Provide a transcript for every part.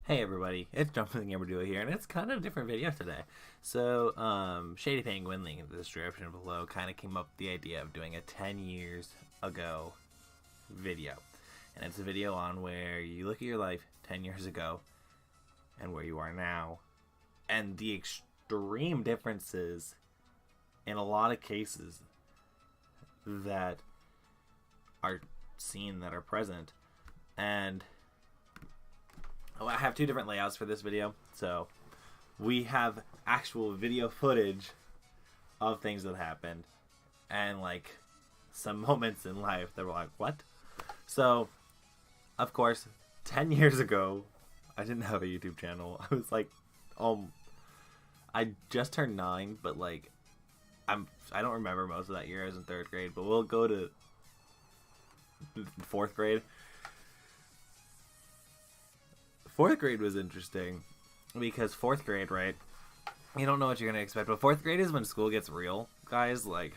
Hey everybody, it's GamerDuo here, and it's kind of a different video today. So, Shady Penguin, link in the description below, kind of came up with the idea of doing a 10 years ago video. And it's a video on where you look at your life 10 years ago and where you are now, and the extreme differences in a lot of cases that are seen, that are present. And I have two different layouts for this video. So we have actual video footage of things that happened and like some moments in life that were like, what? So of course 10 years ago I didn't have a YouTube channel. I was like, I just turned 9, but like I don't remember most of that year. I was in 3rd grade, but we'll go to 4th grade. 4th grade was interesting because 4th grade, right? You don't know what you're going to expect, but 4th grade is when school gets real, guys. Like,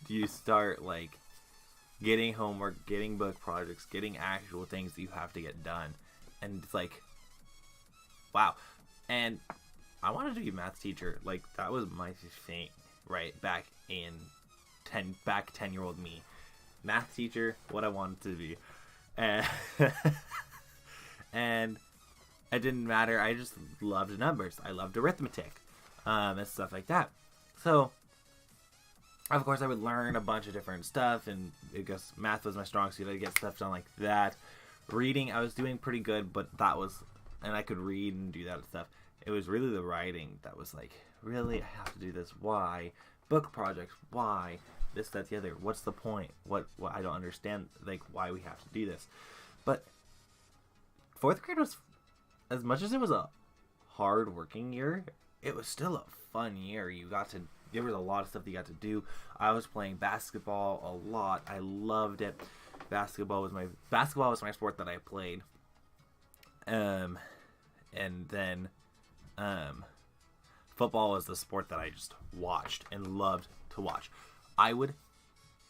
you start, like, getting homework, getting book projects, getting actual things that you have to get done. And it's like, wow. And I wanted to be a math teacher. Like, that was my thing, right? Back 10-year-old me. Math teacher, what I wanted to be. And and it didn't matter. I just loved numbers. I loved arithmetic, and stuff like that. So, of course, I would learn a bunch of different stuff, and I guess math was my strong suit. I'd get stuff done like that. Reading, I was doing pretty good, but that was, and I could read and do that stuff. It was really the writing that was like, really, I have to do this. Why? Book projects. Why? This, that, the other. What's the point? What I don't understand, like, why we have to do this. But 4th grade was, as much as it was a hard working year, it was still a fun year. There was a lot of stuff that you got to do. I was playing basketball a lot. I loved it. Basketball was my sport that I played. And then football was the sport that I just watched and loved to watch. I would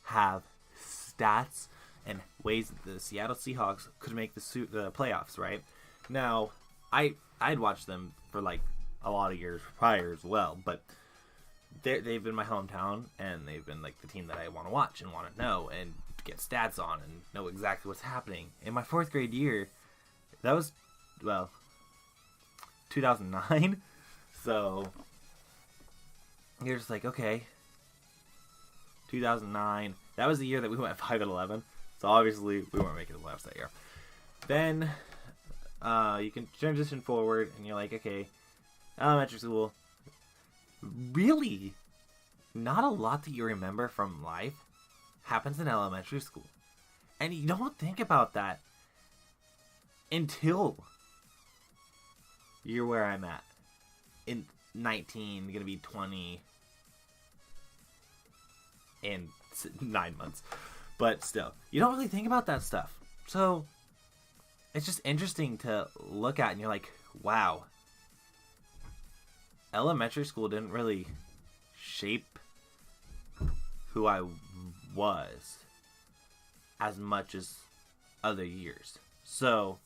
have stats and ways that the Seattle Seahawks could make the playoffs, right? Now, I'd watched them for like a lot of years prior as well, but they've been my hometown, and they've been like the team that I want to watch and want to know and get stats on and know exactly what's happening. In my 4th grade year, that was, well, 2009, so you're just like, okay, 2009, that was the year that we went 5-11. So obviously we weren't making the playoffs that year. Then you can transition forward, and you're like, okay, elementary school. Really, not a lot that you remember from life happens in elementary school, and you don't think about that until you're where I'm at in 19, gonna be 20 in 9 months. But still, you don't really think about that stuff. So, it's just interesting to look at, and you're like, wow. Elementary school didn't really shape who I was as much as other years. So,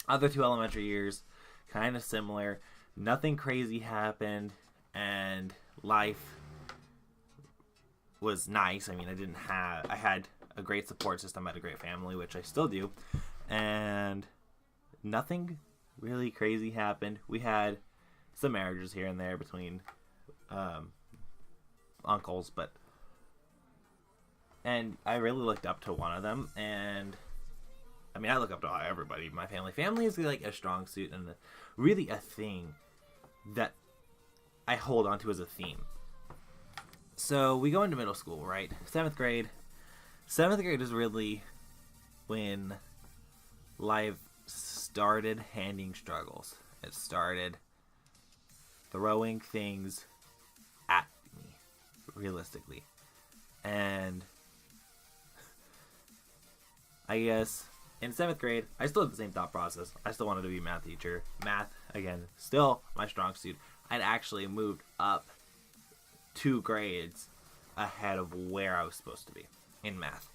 other 2 elementary years, kind of similar. Nothing crazy happened, and life was nice. I mean, I had a great support system. I had a great family, which I still do, and nothing really crazy happened. We had some marriages here and there between uncles, and I really looked up to one of them, and I mean, I look up to everybody. My family is like a strong suit, and really a thing that I hold on to as a theme. So we go into middle school, right? 7th grade. 7th grade is really when life started handing struggles. It started throwing things at me, realistically. And I guess in 7th grade, I still had the same thought process. I still wanted to be a math teacher. Math, again, still my strong suit. I'd actually moved up 2 grades ahead of where I was supposed to be in math.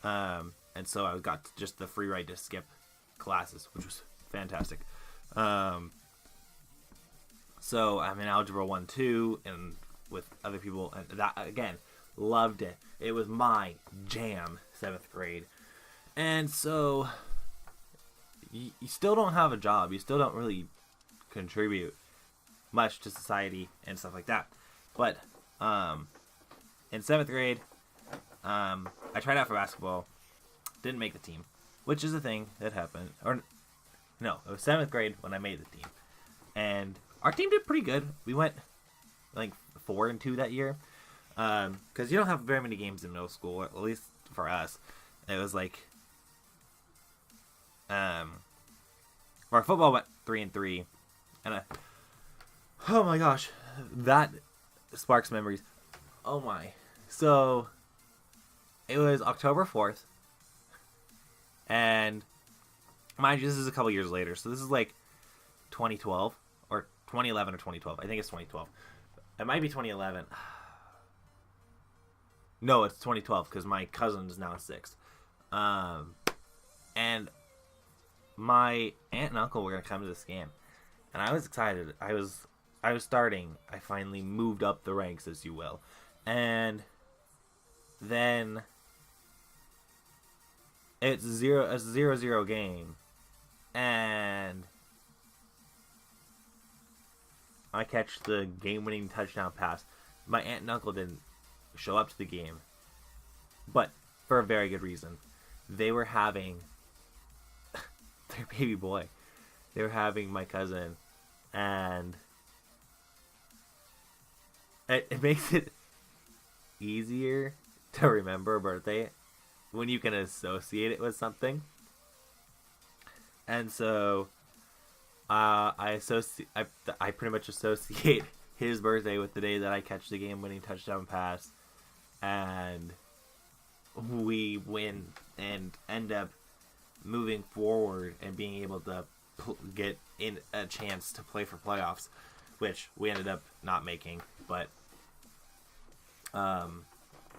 And so I got just the free ride to skip classes, which was fantastic. So I'm in Algebra 1, 2, and with other people, and that, again, loved it. It was my jam, 7th grade. And so, you still don't have a job. You still don't really contribute much to society and stuff like that. But, in 7th grade, I tried out for basketball. Didn't make the team, which is a thing that happened. Or, no, it was 7th grade when I made the team. And our team did pretty good. We went, like, 4-2 that year. Because you don't have very many games in middle school, at least for us. It was like, our football went 3-3, and oh my gosh, that sparks memories. Oh my! So it was October 4th, and mind you, this is a couple years later. So this is like 2012 or 2011 or 2012. I think it's 2012. It might be 2011. No, it's 2012 because my cousin is now 6. And my aunt and uncle were gonna come to this game, and I was excited. I was starting. I finally moved up the ranks, as you will, and then it's a 0-0 game, and I catch the game-winning touchdown pass. My aunt and uncle didn't show up to the game, but for a very good reason. They were having their baby boy. They were having my cousin, and it makes it easier to remember a birthday when you can associate it with something. And so I pretty much associate his birthday with the day that I catch the game-winning touchdown pass, and we win and end up moving forward and being able to get in a chance to play for playoffs, which we ended up not making. But I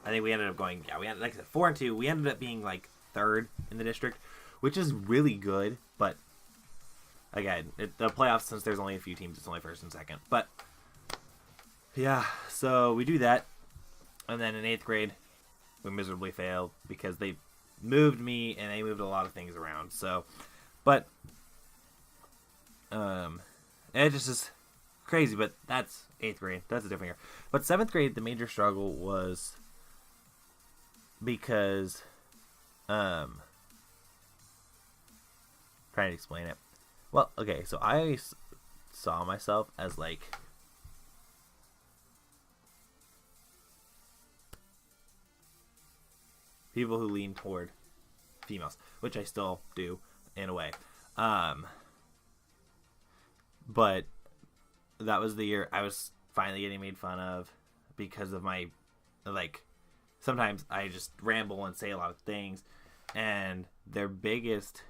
think we ended up going, like I said, 4-2. We ended up being like 3rd in the district, which is really good. But again, the playoffs, since there's only a few teams, it's only 1st and 2nd. But yeah, so we do that, and then in 8th grade, we miserably failed because they moved me and they moved a lot of things around. So, but it just is crazy. But that's 8th grade. That's a different year. But 7th grade, the major struggle was because trying to explain it. Well, okay, so I saw myself as like people who lean toward females, which I still do in a way. But that was the year I was finally getting made fun of because of my, like, sometimes I just ramble and say a lot of things, and their biggest,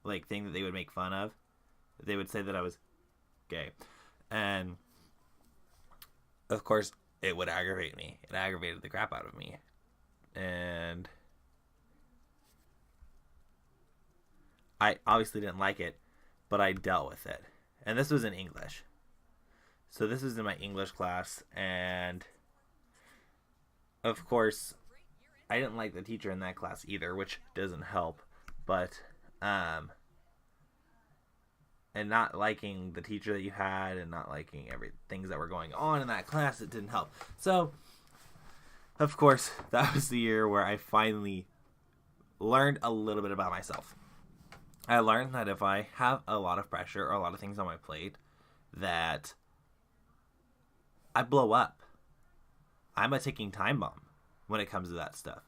like, thing that they would make fun of, they would say that I was gay. And of course it would aggravate me. It aggravated the crap out of me. And I obviously didn't like it, but I dealt with it. And this was in English. So this was in my English class, and of course I didn't like the teacher in that class either, which doesn't help. But and not liking the teacher that you had and not liking things that were going on in that class, it didn't help. So of course, that was the year where I finally learned a little bit about myself. I learned that if I have a lot of pressure or a lot of things on my plate, that I blow up. I'm a ticking time bomb when it comes to that stuff.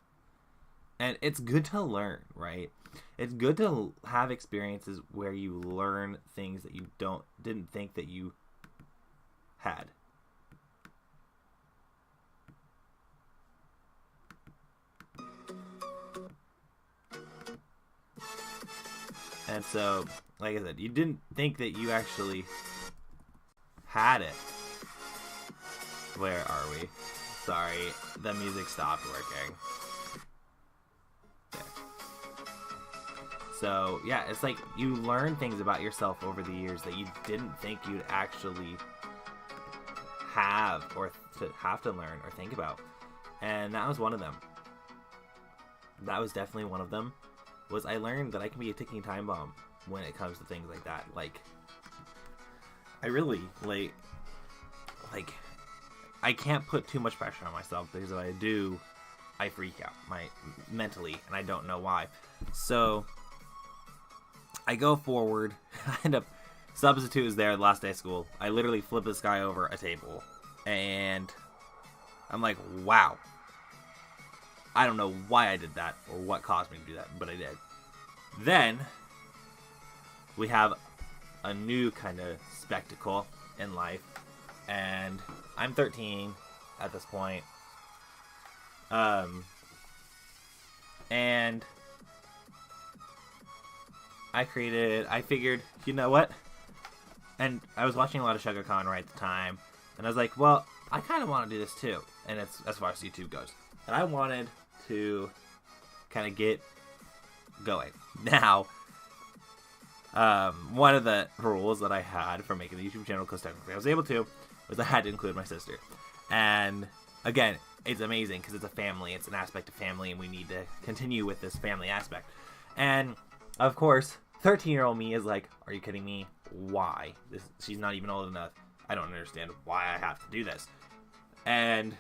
And it's good to learn, right? It's good to have experiences where you learn things that you didn't think that you had. And so, like I said, you didn't think that you actually had it. Where are we? Sorry, the music stopped working. Okay. So yeah, it's like you learn things about yourself over the years that you didn't think you'd actually have to learn or think about. And that was one of them. That was definitely one of them. Was I learned that I can be a ticking time bomb when it comes to things like that. Like, I really like I can't put too much pressure on myself, because if I do, I freak out mentally, and I don't know why. So I go forward. I end up, substitute is there the last day of school. I literally flip this guy over a table, and I'm like, wow. I don't know why I did that or what caused me to do that, but I did. Then we have a new kind of spectacle in life, and I'm 13 at this point. And I figured, you know what? And I was watching a lot of Sugar Khan right at the time, and I was like, well, I kind of want to do this too. And it's as far as YouTube goes. And I wanted to kind of get going. Now, one of the rules that I had for making the YouTube channel, because technically I was able to, was I had to include my sister. And again, it's amazing because it's a family. It's an aspect of family, and we need to continue with this family aspect. And of course, 13-year-old me is like, are you kidding me? Why? She's not even old enough. I don't understand why I have to do this. And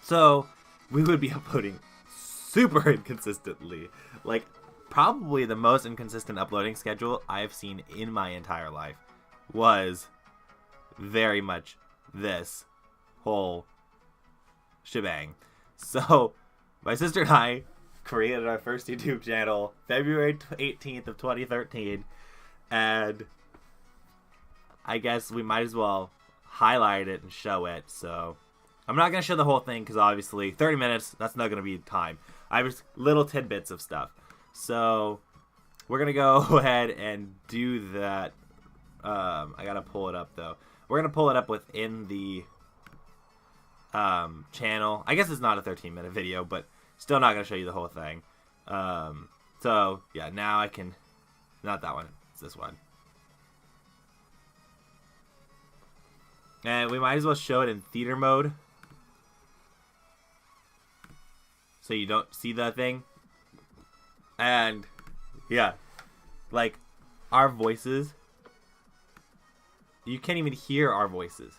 so we would be uploading super inconsistently. Like, probably the most inconsistent uploading schedule I've seen in my entire life was very much this whole shebang. So my sister and I created our first YouTube channel February 18th of 2013, and I guess we might as well highlight it and show it. So I'm not going to show the whole thing because obviously 30 minutes, that's not going to be time. I have just little tidbits of stuff. So we're going to go ahead and do that. I got to pull it up though. We're going to pull it up within the channel. I guess it's not a 13-minute video, but still not going to show you the whole thing. So yeah, now I can, not that one, it's this one. And we might as well show it in theater mode, so you don't see that thing. And yeah, like our voices, you can't even hear our voices.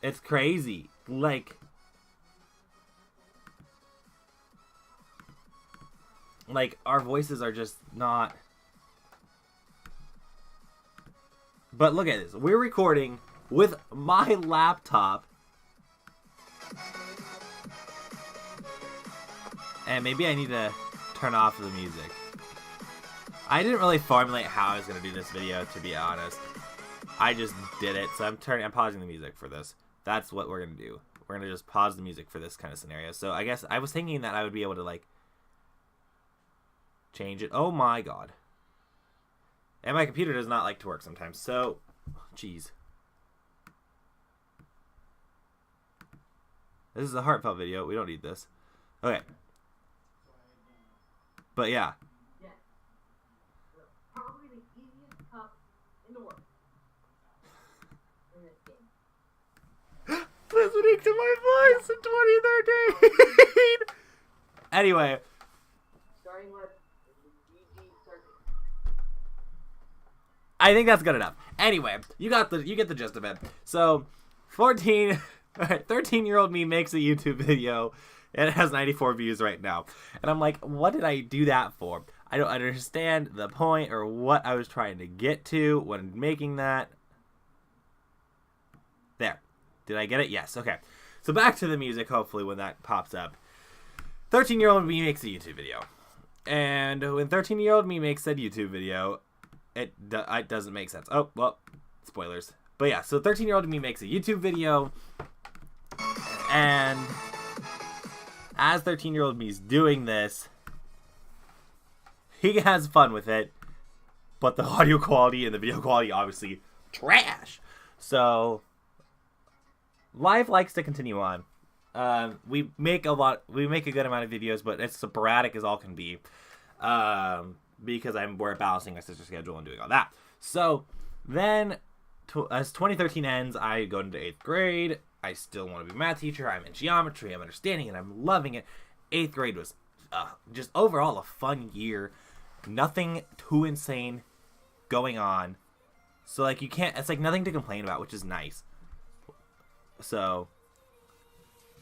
It's crazy. Like our voices are just not. But look at this. We're recording with my laptop. And maybe I need to turn off the music. I didn't really formulate how I was going to do this video, to be honest. I just did it. So I'm pausing the music for this. That's what we're going to do. We're going to just pause the music for this kind of scenario. So I guess I was thinking that I would be able to, like, change it. Oh my god. And my computer does not like to work sometimes. So, jeez. This is a heartfelt video. We don't need this. Okay. But yeah. Probably the easiest cup in the world. In this game. Listening to my voice in 2013. Anyway. Starting with the GG circuit. I think that's good enough. Anyway, you get the gist of it. So, 13-year-old me makes a YouTube video, and it has 94 views right now. And I'm like, what did I do that for? I don't understand the point or what I was trying to get to when making that. There. Did I get it? Yes. Okay. So back to the music, hopefully, when that pops up. 13-year-old me makes a YouTube video. And when 13-year-old me makes that YouTube video, it doesn't make sense. Oh, well, spoilers. But yeah, so 13-year-old me makes a YouTube video. And as 13-year-old me's doing this, he has fun with it. But the audio quality and the video quality, obviously, trash. So life likes to continue on. We make a good amount of videos, but it's sporadic as all can be. Because we're balancing my sister's schedule and doing all that. So then, as 2013 ends, I go into 8th grade. I still want to be a math teacher. I'm in geometry. I'm understanding it. I'm loving it. 8th grade was just overall a fun year. Nothing too insane going on. So, like, it's like nothing to complain about, which is nice. So,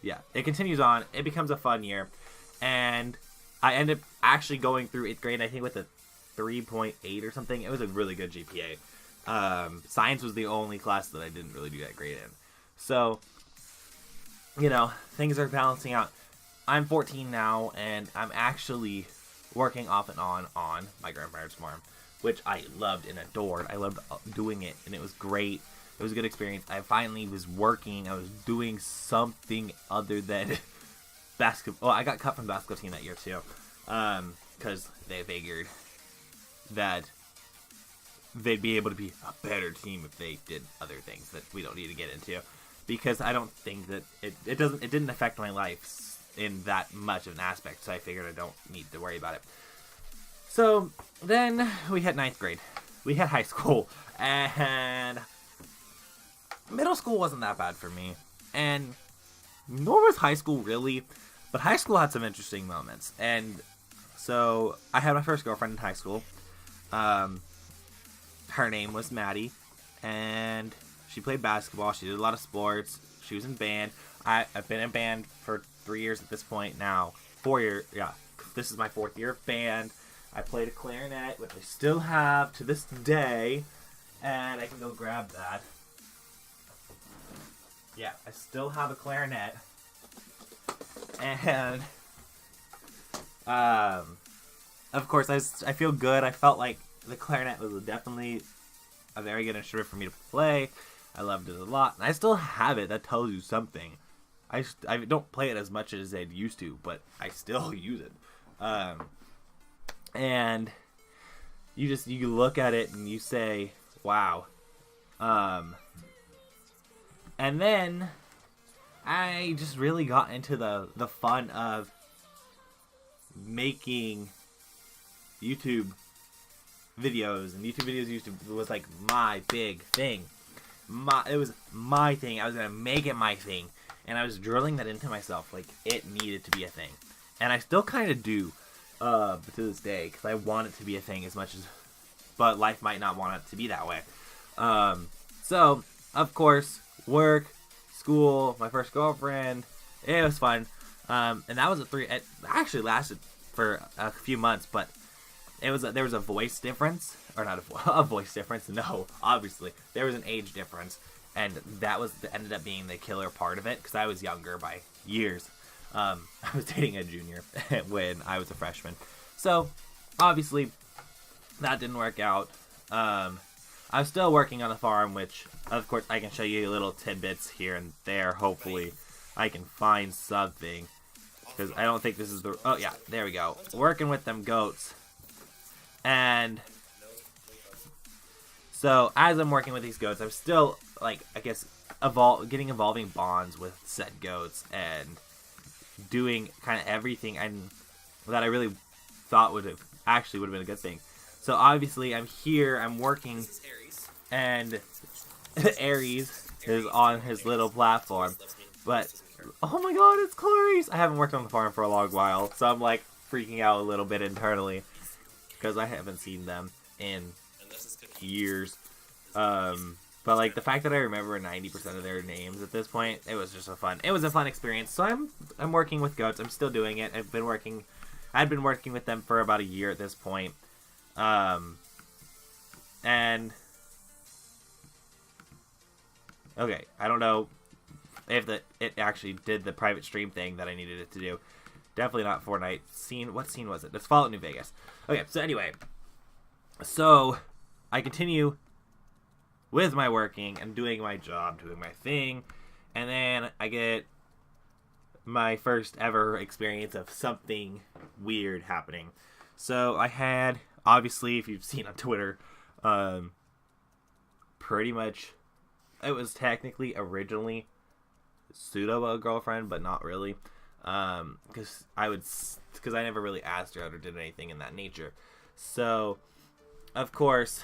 yeah, it continues on. It becomes a fun year. And I end up actually going through 8th grade, I think, with a 3.8 or something. It was a really good GPA. Science was the only class that I didn't really do that great in. So, things are balancing out. I'm 14 now, and I'm actually working off and on my grandparents' farm, which I loved and adored. I loved doing it, and it was great. It was a good experience. I finally was working. I was doing something other than basketball. Well, I got cut from the basketball team that year, too, because they figured that they'd be able to be a better team if they did other things that we don't need to get into, because I don't think that it didn't affect my life in that much of an aspect, so I figured I don't need to worry about it. So then we hit 9th grade. We hit high school, and middle school wasn't that bad for me, and nor was high school really, but high school had some interesting moments. And so I had my first girlfriend in high school. Her name was Maddie, and she played basketball. She did a lot of sports. She was in band. I've been in band for 3 years at this point now. 4 years, yeah. This is my 4th year of band. I played a clarinet, which I still have to this day, and I can go grab that. Yeah, I still have a clarinet, and of course I feel good. I felt like the clarinet was definitely a very good instrument for me to play. I loved it a lot, and I still have it. That tells you something. I don't play it as much as I used to, but I still use it. And you look at it and you say, wow. And then I just really got into the fun of making YouTube videos, and YouTube videos was like my big thing. It was my thing. I was gonna make it my thing, and I was drilling that into myself like it needed to be a thing, and I still kind of do to this day, because I want it to be a thing as much as, but life might not want it to be that way. So of course, work, school, my first girlfriend, it was fun, and that was it actually lasted for a few months, but there was a voice difference, or not a voice difference. No, obviously there was an age difference, and that ended up being the killer part of it, because I was younger by years. I was dating a junior when I was a freshman, so obviously that didn't work out. I was still working on the farm, which of course I can show you little tidbits here and there. Hopefully I can find something, because I don't think this is the... Oh yeah, there we go. Working with them goats. And so as I'm working with these goats, I'm still, like, I guess, getting evolving bonds with said goats, and doing kind of everything that I really thought would have been a good thing. So obviously I'm here, I'm working, and Aries is on his little platform, but oh my god, it's Clarice! I haven't worked on the farm for a long while, so I'm like freaking out a little bit internally, because I haven't seen them in years. But like the fact that I remember 90% of their names at this point, it was a fun experience. So I'm working with goats. I'm still doing it. I'd been working with them for about a year at this point. And okay, I don't know if it actually did the private stream thing that I needed it to do. Definitely not Fortnite. What scene was it? It's Fallout New Vegas. Okay, so anyway. So, I continue with my working and doing my job, doing my thing. And then I get my first ever experience of something weird happening. So, I had, obviously, if you've seen on Twitter, pretty much, it was technically originally pseudo a girlfriend, but not really. Because I never really asked her out or did anything in that nature. So, of course,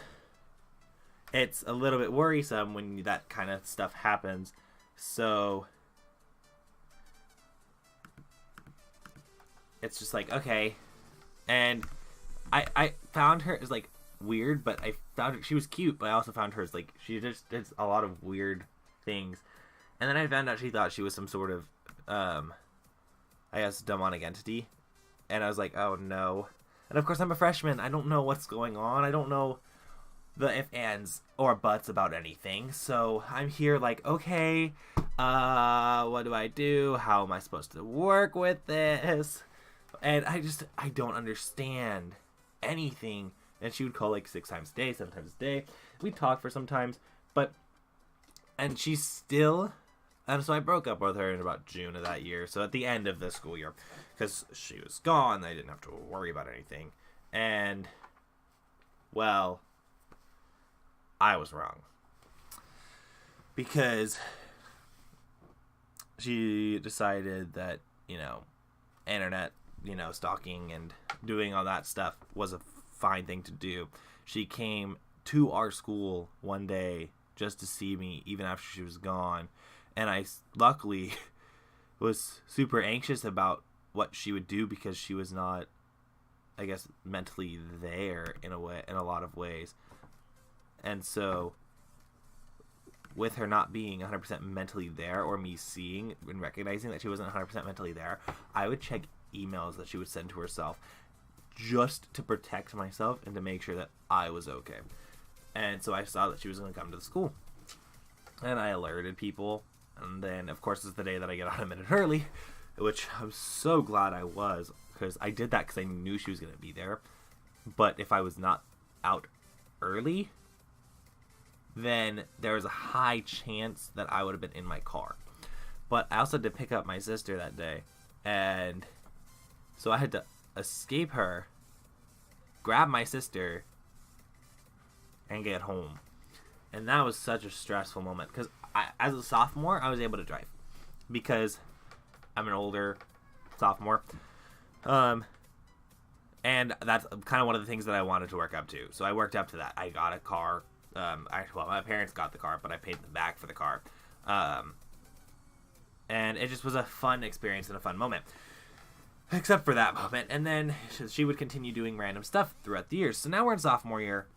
it's a little bit worrisome when that kind of stuff happens. So, it's just like, okay. And I found her as, like, weird, but I found her, she was cute, but I also found her as, like, she just did a lot of weird things. And then I found out she thought she was some sort of, I guess, demonic entity. And I was like, oh no. And of course I'm a freshman. I don't know what's going on. I don't know the if, ands, or buts about anything. So I'm here like, okay, what do I do? How am I supposed to work with this? And I don't understand anything. And she would call like 6 times a day, 7 times a day. We talked for some times, and she's still, and so I broke up with her in about June of that year. So at the end of the school year, because she was gone, I didn't have to worry about anything. And, well, I was wrong. Because she decided that, internet, stalking and doing all that stuff was a fine thing to do. She came to our school one day just to see me, even after she was gone. And I luckily was super anxious about what she would do because she was not, I guess, mentally there in a lot of ways. And so, with her not being 100% mentally there, or me seeing and recognizing that she wasn't 100% mentally there, I would check emails that she would send to herself just to protect myself and to make sure that I was okay. And so I saw that she was going to come to the school. And I alerted people. And then, of course, it's the day that I get out a minute early, which I'm so glad I was, because I did that because I knew she was going to be there. But if I was not out early, then there was a high chance that I would have been in my car. But I also had to pick up my sister that day. And so I had to escape her, grab my sister, and get home. And that was such a stressful moment because as a sophomore, I was able to drive because I'm an older sophomore. And that's kind of one of the things that I wanted to work up to. So I worked up to that. I got a car. My parents got the car, but I paid them back for the car. And it just was a fun experience and a fun moment. Except for that moment. And then she would continue doing random stuff throughout the years. So now we're in sophomore year.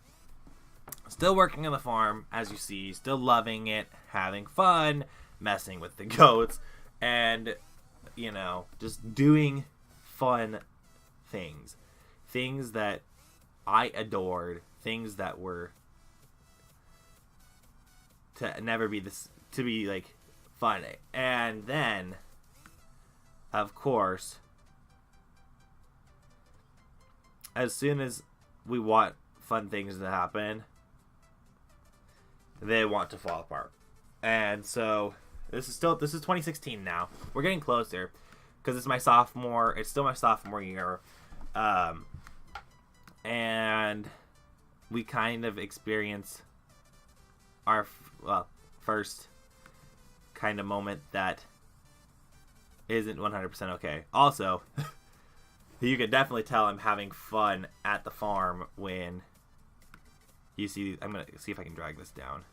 Still working on the farm, as you see. Still loving it. Having fun. Messing with the goats. And, just doing fun things. Things that I adored. Things that were to never be this, to be like fun. And then, of course, as soon as we want fun things to happen, they want to fall apart. And so this is 2016 now. We're getting closer because it's still my sophomore year. And we kind of experience our first kind of moment that isn't 100% okay. Also, you can definitely tell I'm having fun at the farm when you see. I'm gonna see if I can drag this down.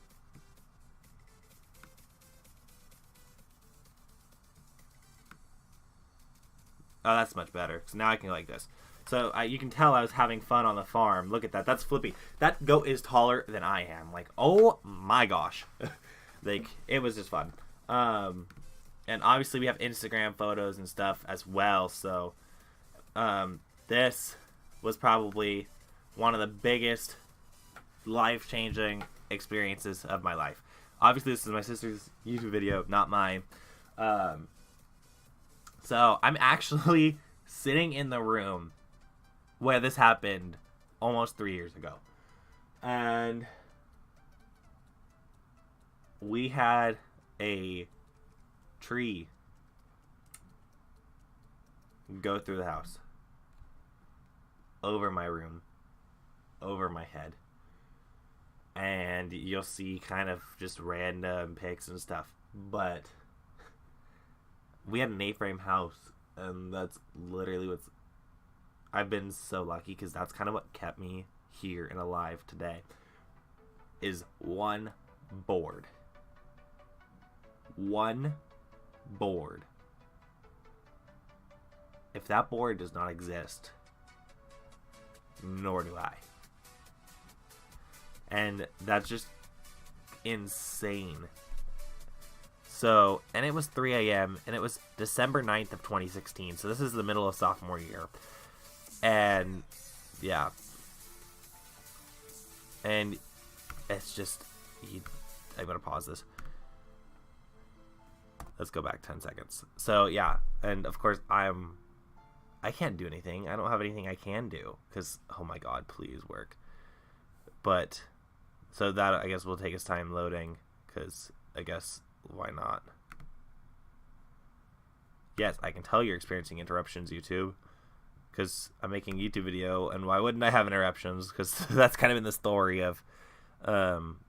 Oh, that's much better. So now I can go like this. So you can tell I was having fun on the farm. Look at that. That's Flippy. That goat is taller than I am. Like, oh my gosh. Like, it was just fun. And obviously we have Instagram photos and stuff as well. So this was probably one of the biggest life-changing experiences of my life. Obviously this is my sister's YouTube video, not mine. So I'm actually sitting in the room where this happened almost 3 years ago. And we had a tree go through the house, over my room, over my head. And you'll see kind of just random pics and stuff. But we had an A-frame house, and that's literally what's... I've been so lucky, because that's kind of what kept me here and alive today, is one board. One board. If that board does not exist, nor do I. And that's just insane. So, and it was 3 a.m. and it was December 9th of 2016. So this is the middle of sophomore year. And yeah. And it's just, I'm going to pause this. Let's go back 10 seconds. So yeah. And of course I can't do anything. I don't have anything I can do. Because, oh my god, please work. But, so that, I guess, will take us time loading. Because, I guess, why not? Yes, I can tell you're experiencing interruptions, YouTube. Because I'm making a YouTube video. And why wouldn't I have interruptions? Because that's kind of in the story of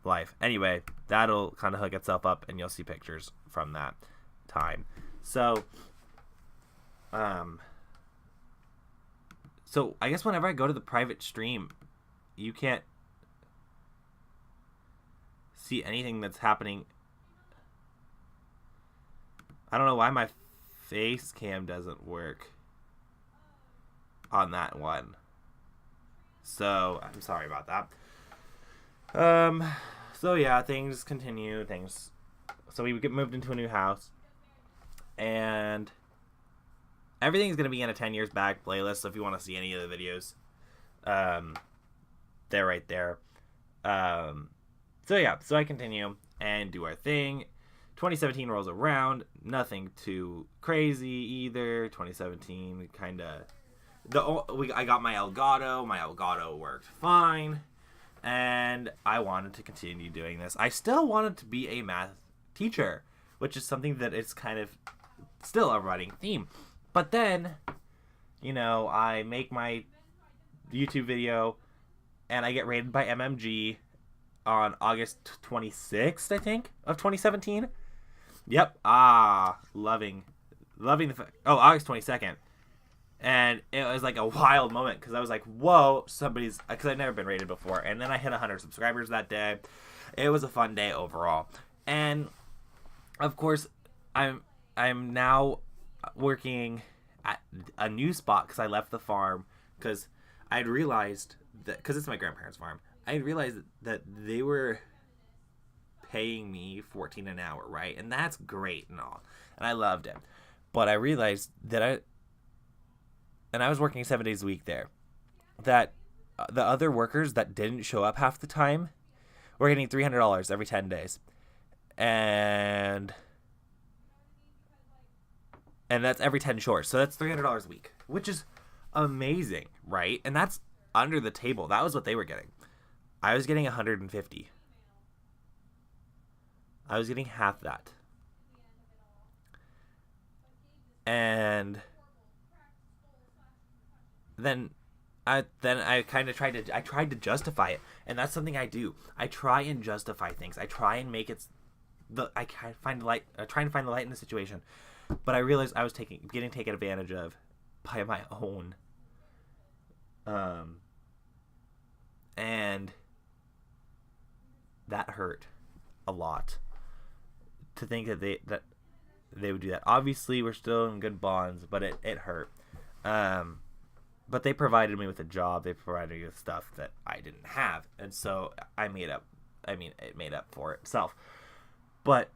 life. Anyway, that'll kind of hook itself up. And you'll see pictures from that time. So, so I guess whenever I go to the private stream, you can't see anything that's happening. I don't know why my face cam doesn't work on that one. So I'm sorry about that. So yeah, things continue. So we get moved into a new house, and everything's going to be in a 10 years back playlist, so if you want to see any of the videos, they're right there. So yeah, so I continue and do our thing. 2017 rolls around, nothing too crazy either. 2017 kind of... I got my Elgato. My Elgato worked fine, and I wanted to continue doing this. I still wanted to be a math teacher, which is something that is kind of still a running theme. But then, you know, I make my YouTube video, and I get rated by MMG on August 26th, I think, of 2017. Yep. Loving the fact. Oh, August 22nd. And it was like a wild moment, because I was like, whoa, because I've never been rated before. And then I hit 100 subscribers that day. It was a fun day overall. And, of course, I'm now working at a new spot, because I left the farm, because I'd realized that, because it's my grandparents' farm, I realized that they were paying me $14 an hour, right? And that's great and all, and I loved it. But I realized that I was working 7 days a week there, that the other workers that didn't show up half the time were getting $300 every 10 days. And that's every 10 shorts. So that's $300 a week, which is amazing, right? And that's under the table. That was what they were getting. I was getting 150. I was getting half that. And then I kind of tried to justify it, and that's something I do. I try and justify things. I try and make it I kind of find the light. Trying to find the light in the situation, but I realized I was getting taken advantage of by my own. And that hurt a lot. To think that they would do that. Obviously, we're still in good bonds, but it hurt. But they provided me with a job. They provided me with stuff that I didn't have, and so it made up for itself. But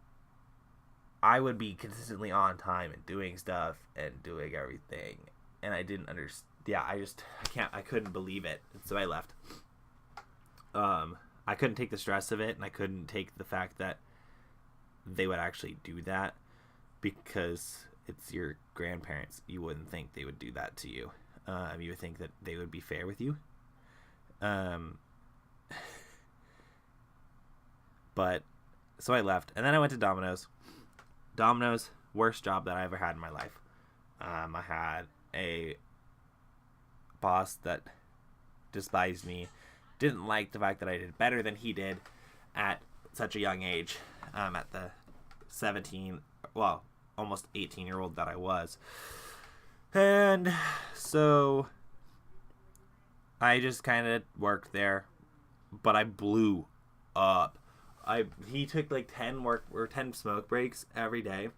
I would be consistently on time and doing stuff and doing everything, and I didn't understand. Yeah, I couldn't believe it, and so I left. I couldn't take the stress of it, and I couldn't take the fact that they would actually do that, because it's your grandparents. You wouldn't think they would do that to you. You would think that they would be fair with you. But, so I left. And then I went to Domino's. Domino's, worst job that I ever had in my life. I had a boss that despised me. Didn't like the fact that I did better than he did. at such a young age, at the 17, well, almost 18-year-old that I was. And so I just kind of worked there, but I blew up. He took like 10 smoke breaks every day,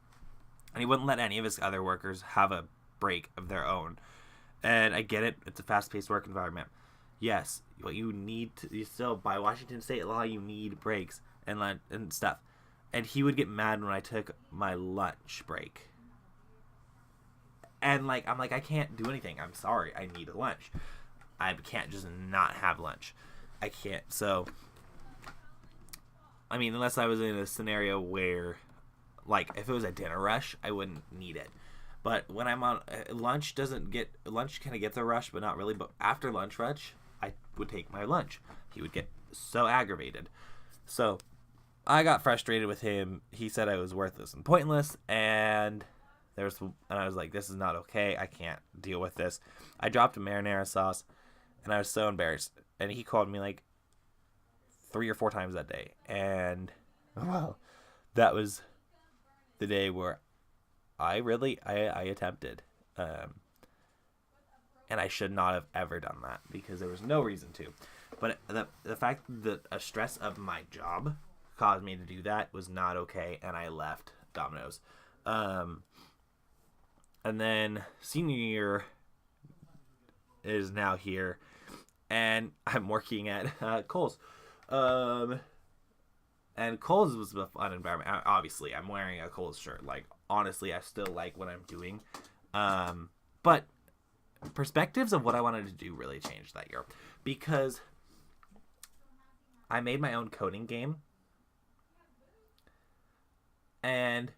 and he wouldn't let any of his other workers have a break of their own. And I get it; it's a fast-paced work environment. Yes, but you still, by Washington State law, you need breaks and stuff. And he would get mad when I took my lunch break. And I'm like, I can't do anything. I'm sorry, I need a lunch. I can't just not have lunch. I can't. So, I mean, unless I was in a scenario where, if it was a dinner rush, I wouldn't need it. But when I'm on lunch, lunch kind of gets a rush, but not really. But after lunch rush, I would take my lunch. He would get so aggravated. So I got frustrated with him. He said I was worthless and pointless, and I was like, this is not okay. I can't deal with this. I dropped a marinara sauce, and I was so embarrassed. And he called me 3 or 4 times that day. And, well, that was the day where I attempted. And I should not have ever done that because there was no reason to. But the fact that a stress of my job caused me to do that was not okay, and I left Domino's. And then senior year is now here, and I'm working at Kohls. And Kohls was a fun environment. Obviously, I'm wearing a Kohls shirt. Honestly, I still like what I'm doing. But perspectives of what I wanted to do really changed that year, because I made my own coding game, and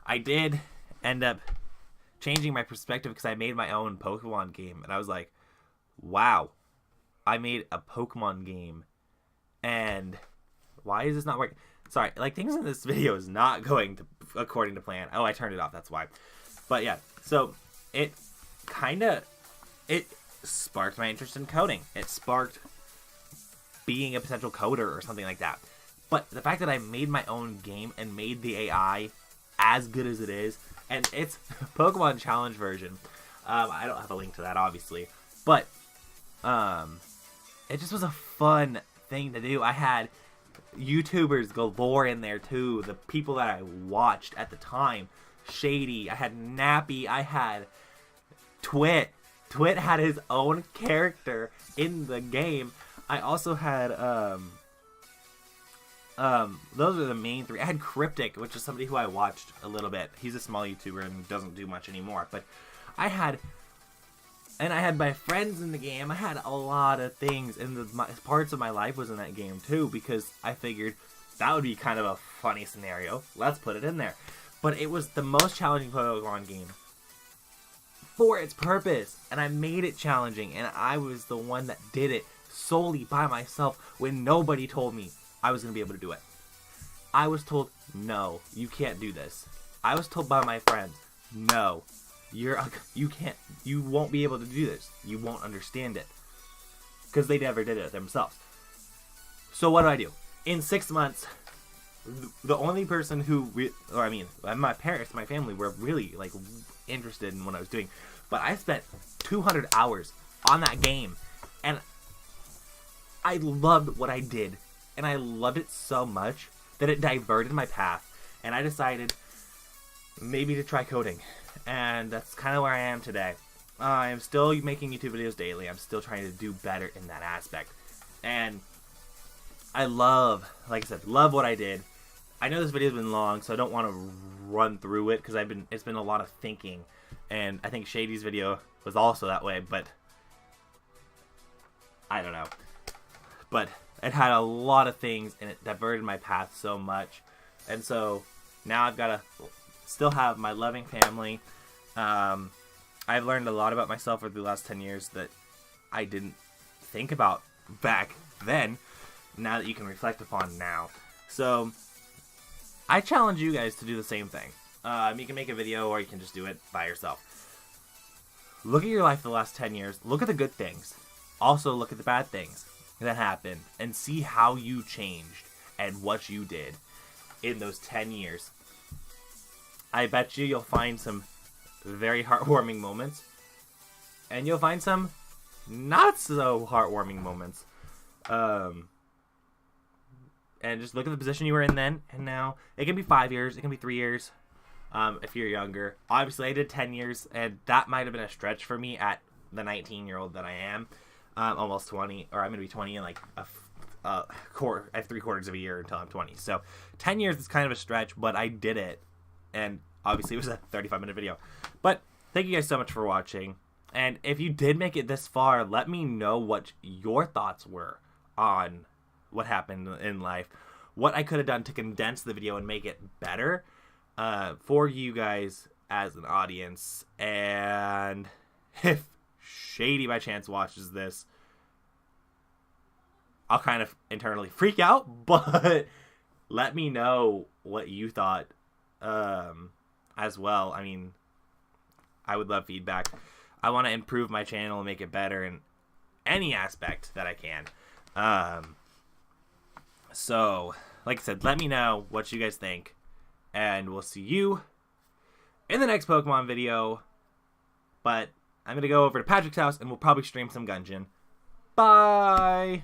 I did end up changing my perspective because I made my own Pokemon game, and I was like, wow, I made a Pokemon game, and why is this not working? Sorry, things in this video is not going according to plan. Oh, I turned it off, that's why. But yeah, so it sparked my interest in coding. It sparked being a potential coder or something like that. But the fact that I made my own game and made the AI as good as it is, and it's Pokemon Challenge version. I don't have a link to that, obviously. But it just was a fun thing to do. I had YouTubers galore in there, too. The people that I watched at the time. Shady. I had Nappy. I had Twit. Twit had his own character in the game. I also had those are the main 3. I had Cryptic, which is somebody who I watched a little bit. He's a small YouTuber and doesn't do much anymore. But I had my friends in the game. I had a lot of things, and parts of my life was in that game too, because I figured that would be kind of a funny scenario. Let's put it in there. But it was the most challenging Pokemon game for its purpose, and I made it challenging, and I was the one that did it solely by myself when nobody told me I was going to be able to do it. I was told, no, you can't do this. I was told by my friends, no, you won't be able to do this. You won't understand it. Because they never did it themselves. So what do? In 6 months, the only person who, my parents, my family were really interested in what I was doing. But I spent 200 hours on that game, and I loved what I did. And I loved it so much that it diverted my path. And I decided maybe to try coding. And that's kind of where I am today. I'm still making YouTube videos daily. I'm still trying to do better in that aspect. And I love what I did. I know this video's been long, so I don't want to run through it because it's been a lot of thinking. And I think Shady's video was also that way, but I don't know. But it had a lot of things, and it diverted my path so much. And so now I've got to still have my loving family. I've learned a lot about myself over the last 10 years that I didn't think about back then, now that you can reflect upon now. So I challenge you guys to do the same thing. You can make a video, or you can just do it by yourself. Look at your life the last 10 years. Look at the good things. Also look at the bad things. that happened and see how you changed and what you did in those 10 years. I bet you'll find some very heartwarming moments, and you'll find some not so heartwarming moments. And just look at the position you were in then and now. It can be 5 years, it can be 3 years, if you're younger. Obviously, I did 10 years, and that might have been a stretch for me at the 19-year-old that I am. Almost 20, or I'm going to be 20 in like I have 3/4 of a year until I'm 20. So 10 years is kind of a stretch, but I did it. And obviously, it was a 35-minute video. But thank you guys so much for watching. And if you did make it this far, let me know what your thoughts were on what happened in life, what I could have done to condense the video and make it better for you guys as an audience. And if Shady by chance watches this, I'll kind of internally freak out, but let me know what you thought as well. I mean, I would love feedback. I want to improve my channel and make it better in any aspect that I can. So, like I said, let me know what you guys think, and we'll see you in the next Pokemon video. But I'm going to go over to Patrick's house, and we'll probably stream some Gungeon. Bye!